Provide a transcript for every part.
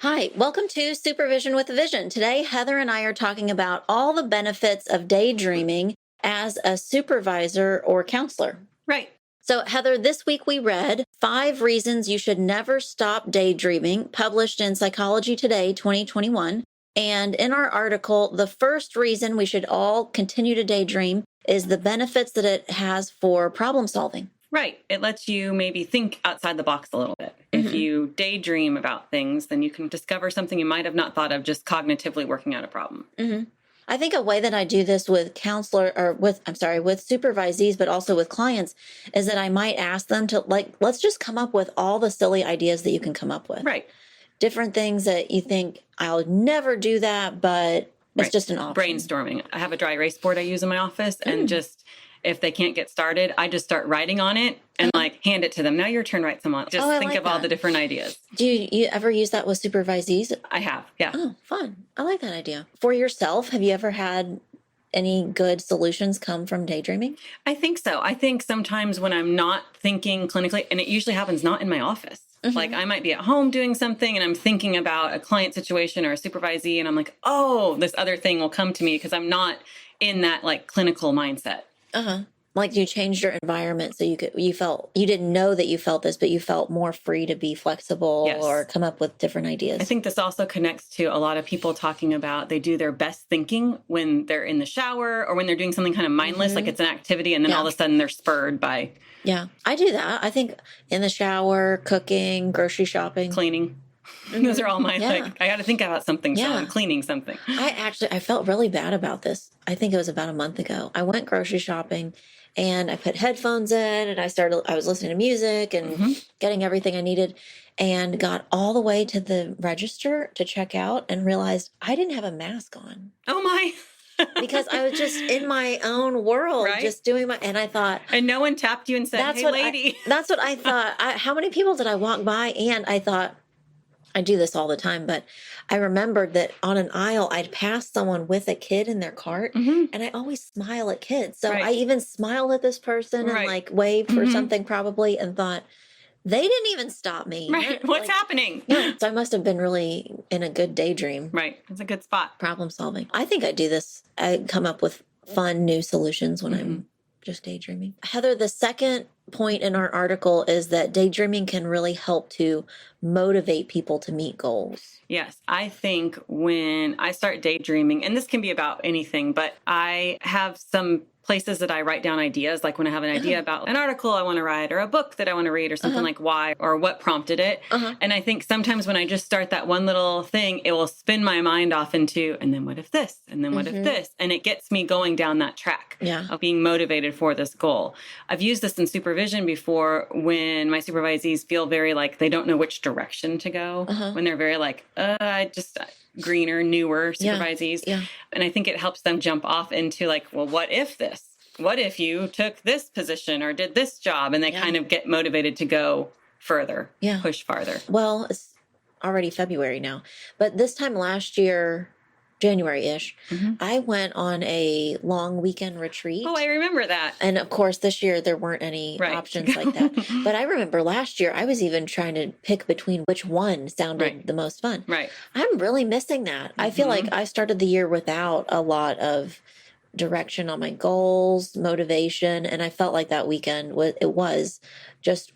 Hi, welcome to Supervision with a Vision. Today, Heather and I are talking about all the benefits of daydreaming as a supervisor or counselor. Right. So, Heather, this week we read 5 Reasons You Should Never Stop Daydreaming, published in Psychology Today 2021. And in our article, the first reason we should all continue to daydream is the benefits that it has for problem solving. Right. It lets you maybe think outside the box a little bit. If you daydream about things, then you can discover something you might have not thought of just cognitively working out a problem. I think a way that I do this with with supervisees, but also with clients, is that I might ask them to let's just come up with all the silly ideas that you can come up with. Right. Different things that you think I'll never do that, but it's just an option. Brainstorming. I have a dry erase board I use in my office, and just if they can't get started, I just start writing on it and hand it to them. Now your turn, write some on. Just think of all the different ideas. Do you ever use that with supervisees? I have, yeah. Oh, fun. I like that idea. For yourself, have you ever had any good solutions come from daydreaming? I think so. I think sometimes when I'm not thinking clinically, and it usually happens not in my office. Like I might be at home doing something and I'm thinking about a client situation or a supervisee, and I'm like, oh, this other thing will come to me because I'm not in that clinical mindset. Like you changed your environment so you didn't know that you felt this, but you felt more free to be flexible or come up with different ideas. I think this also connects to a lot of people talking about they do their best thinking when they're in the shower or when they're doing something kind of mindless, like it's an activity, and then all of a sudden they're spurred by. Yeah, I do that. I think in the shower, cooking, grocery shopping, cleaning. Those are all my, I got to think about something, so I'm cleaning something. I felt really bad about this. I think it was about a month ago. I went grocery shopping and I put headphones in and I was listening to music and getting everything I needed, and got all the way to the register to check out and realized I didn't have a mask on. Oh my. Because I was just in my own world, just doing and I thought. And no one tapped you and said, hey, lady. That's what I thought. How many people did I walk by? And I thought, I do this all the time, but I remembered that on an aisle, I'd pass someone with a kid in their cart, and I always smile at kids. So I even smiled at this person and waved for something probably, and thought, they didn't even stop me. Right. What's happening? Yeah. So I must have been really in a good daydream. Right. It's a good spot. Problem solving. I think I do this. I come up with fun new solutions when I'm just daydreaming. Heather, the second point in our article is that daydreaming can really help to motivate people to meet goals. Yes, I think when I start daydreaming, and this can be about anything, but I have some places that I write down ideas, like when I have an idea about an article I want to write or a book that I want to read or something like why or what prompted it. And I think sometimes when I just start that one little thing, it will spin my mind off into, and then what if this? And then what if this? And it gets me going down that track of being motivated for this goal. I've used this in supervision before when my supervisees feel very like they don't know which direction to go, when they're very greener, newer supervisees. And I think it helps them jump off into well, what if this? What if you took this position or did this job? And they kind of get motivated to go further, push farther. Well, it's already February now, but this time last year, January-ish, I went on a long weekend retreat. Oh, I remember that. And of course, this year there weren't any options like that. But I remember last year I was even trying to pick between which one sounded the most fun. Right. I'm really missing that. I feel like I started the year without a lot of direction on my goals, motivation, and I felt like that weekend was just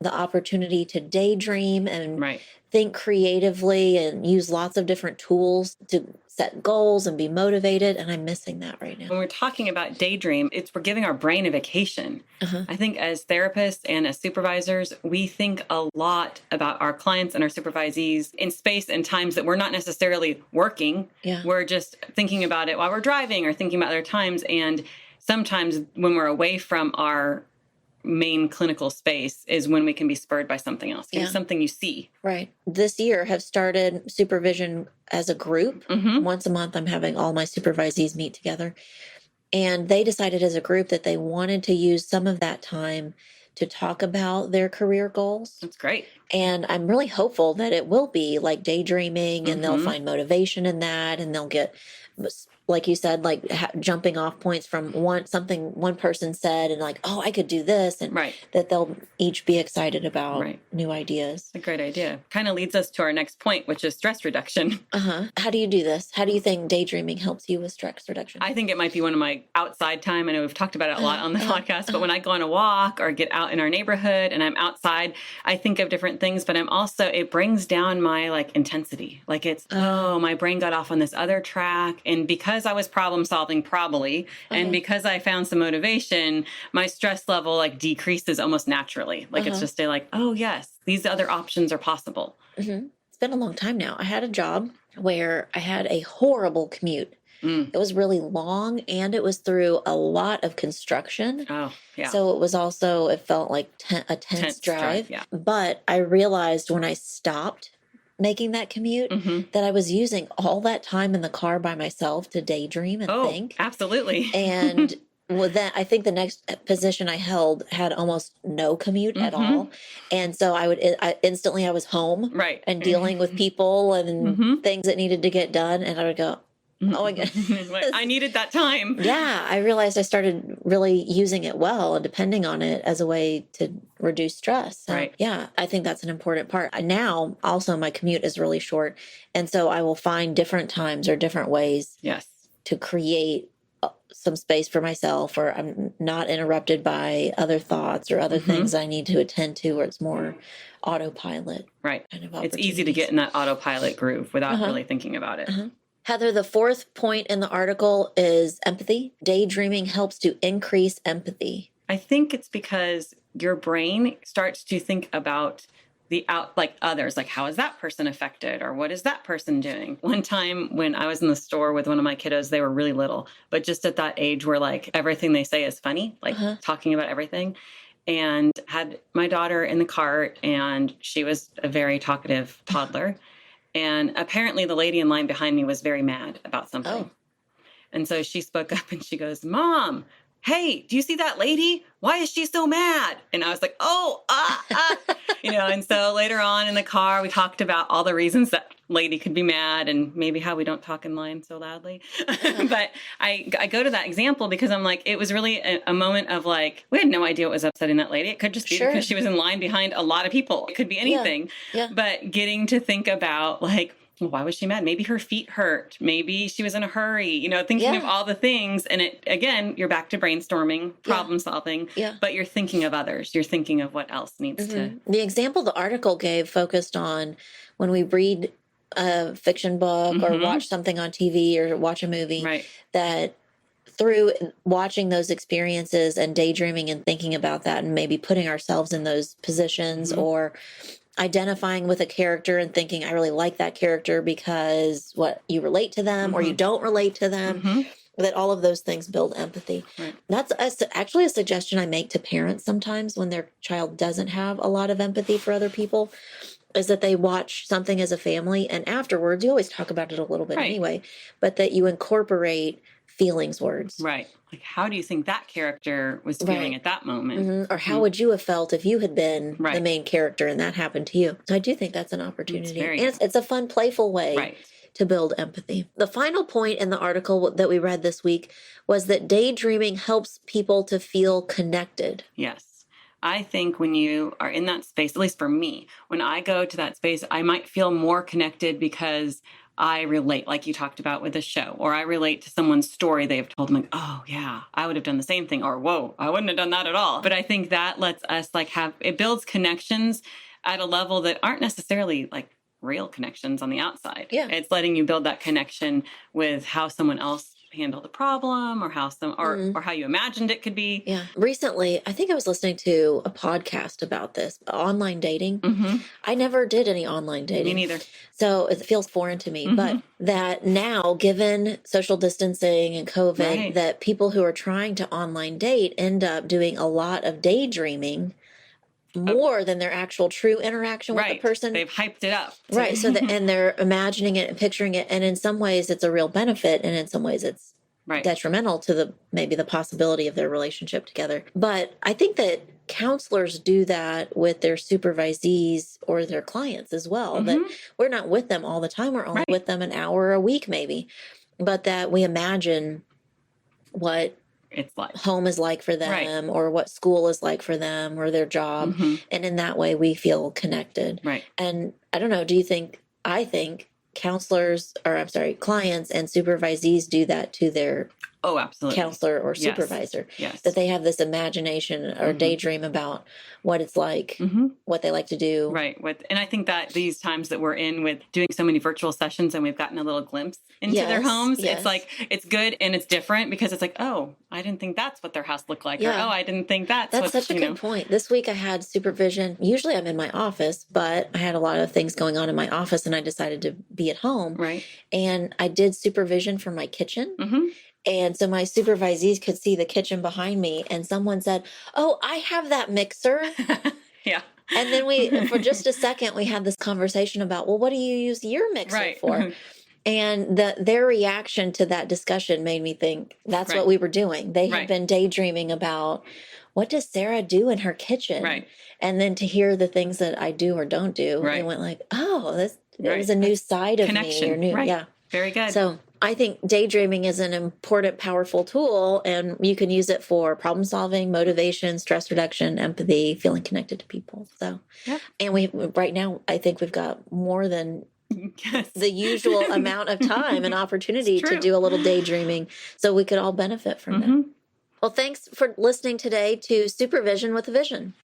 the opportunity to daydream and think creatively and use lots of different tools to set goals and be motivated. And I'm missing that right now. When we're talking about daydream, we're giving our brain a vacation. I think as therapists and as supervisors, we think a lot about our clients and our supervisees in space and times that we're not necessarily working. We're just thinking about it while we're driving or thinking about their times. And sometimes when we're away from our main clinical space is when we can be spurred by something else. It's something you see. Right. This year have started supervision as a group. Once a month, I'm having all my supervisees meet together. And they decided as a group that they wanted to use some of that time to talk about their career goals. That's great. And I'm really hopeful that it will be like daydreaming and they'll find motivation in that and they'll get like you said, like jumping off points from something one person said and like, oh, I could do this, and Right. that they'll each be excited about Right. new ideas. It's a great idea. Kind of leads us to our next point, which is stress reduction. How do you do this? How do you think daydreaming helps you with stress reduction? I think it might be one of my outside time. I know we've talked about it a lot on the podcast, but when I go on a walk or get out in our neighborhood and I'm outside, I think of different things, but it brings down my like intensity. Like it's, my brain got off on this other track. And because I was problem solving probably, and because I found some motivation, my stress level like decreases almost naturally. Like it's just like, oh yes, these other options are possible. It's been a long time now. I had a job where I had a horrible commute. It was really long, and it was through a lot of construction. Oh, yeah. So it felt like a tense drive. Yeah. But I realized when I stopped making that commute that I was using all that time in the car by myself to daydream and think. Absolutely. And I think the next position I held had almost no commute at all. And so I was home and dealing with people and things that needed to get done. And I would go, oh my God. I needed that time. Yeah. I realized I started really using it well and depending on it as a way to reduce stress. So, yeah, I think that's an important part. Now, also, my commute is really short. And so I will find different times or different ways to create some space for myself, or I'm not interrupted by other thoughts or other things I need to attend to, or it's more autopilot. Right. It's easy to get in that autopilot groove without really thinking about it. Heather, the fourth point in the article is empathy. Daydreaming helps to increase empathy. I think it's because your brain starts to think about like others, like how is that person affected or what is that person doing? One time when I was in the store with one of my kiddos, they were really little, but just at that age where like everything they say is funny, like talking about everything, and had my daughter in the cart, and she was a very talkative toddler. And apparently the lady in line behind me was very mad about something. And so she spoke up and she goes, "Mom, hey, do you see that lady? Why is she so mad?" And I was like, and so later on in the car, we talked about all the reasons that lady could be mad and maybe how we don't talk in line so loudly. But I go to that example because I'm like, it was really a moment of like, we had no idea what was upsetting that lady. It could just be because she was in line behind a lot of people. It could be anything. But getting to think about like, why was she mad? Maybe her feet hurt. Maybe she was in a hurry, thinking of all the things. And again, you're back to brainstorming, problem solving, but you're thinking of others. You're thinking of what else needs to. The example the article gave focused on when we read a fiction book or watch something on TV or watch a movie, that through watching those experiences and daydreaming and thinking about that and maybe putting ourselves in those positions or identifying with a character and thinking, I really like that character because what you relate to them or you don't relate to them, that all of those things build empathy. That's actually a suggestion I make to parents sometimes when their child doesn't have a lot of empathy for other people, is that they watch something as a family and afterwards, you always talk about it a little bit anyway, but that you incorporate feelings words. Right. Like, how do you think that character was feeling at that moment? Or how would you have felt if you had been the main character and that happened to you? So I do think that's an opportunity. And it's a fun, playful way to build empathy. The final point in the article that we read this week was that daydreaming helps people to feel connected. Yes. I think when you are in that space, at least for me, when I go to that space, I might feel more connected because I relate, like you talked about with the show, or I relate to someone's story they've told. I'm like, oh yeah, I would have done the same thing, or whoa, I wouldn't have done that at all. But I think that lets us it builds connections at a level that aren't necessarily like real connections on the outside. It's letting you build that connection with how someone else handle the problem or how or how you imagined it could be. Recently, I think I was listening to a podcast about this, online dating. I never did any online dating. Me neither. So it feels foreign to me, but that now, given social distancing and COVID, that people who are trying to online date end up doing a lot of daydreaming more than their actual true interaction with the person. They've hyped it up. So and they're imagining it and picturing it. And in some ways it's a real benefit. And in some ways it's detrimental to maybe the possibility of their relationship together. But I think that counselors do that with their supervisees or their clients as well, that we're not with them all the time. We're only with them an hour a week, maybe. but that we imagine what it's like home is like for them, or what school is like for them, or their job. And in that way, we feel connected. Right. And I don't know, I think counselors, or I'm sorry, clients and supervisees do that to their absolutely. counselor or supervisor. Yes. That they have this imagination or daydream about what it's like, what they like to do. Right. And I think that these times that we're in with doing so many virtual sessions and we've gotten a little glimpse into their homes, it's like, it's good and it's different because it's like, oh, I didn't think that's what their house looked like. Or, oh, I didn't think that's such a good point. This week I had supervision. Usually I'm in my office, but I had a lot of things going on in my office and I decided to be at home. Right. And I did supervision for my kitchen. And so my supervisees could see the kitchen behind me, and someone said, "Oh, I have that mixer." Yeah. And then for just a second, we had this conversation about, well, what do you use your mixer for? And their reaction to that discussion made me think that's what we were doing. They had been daydreaming about, what does Sarah do in her kitchen? Right. And then to hear the things that I do or don't do, they went like, oh, there was a new side of me. Or new, yeah. Very good. So I think daydreaming is an important, powerful tool, and you can use it for problem solving, motivation, stress reduction, empathy, feeling connected to people. So, and right now, I think we've got more than the usual amount of time and opportunity to do a little daydreaming, so we could all benefit from that. Well, thanks for listening today to Supervision with a Vision.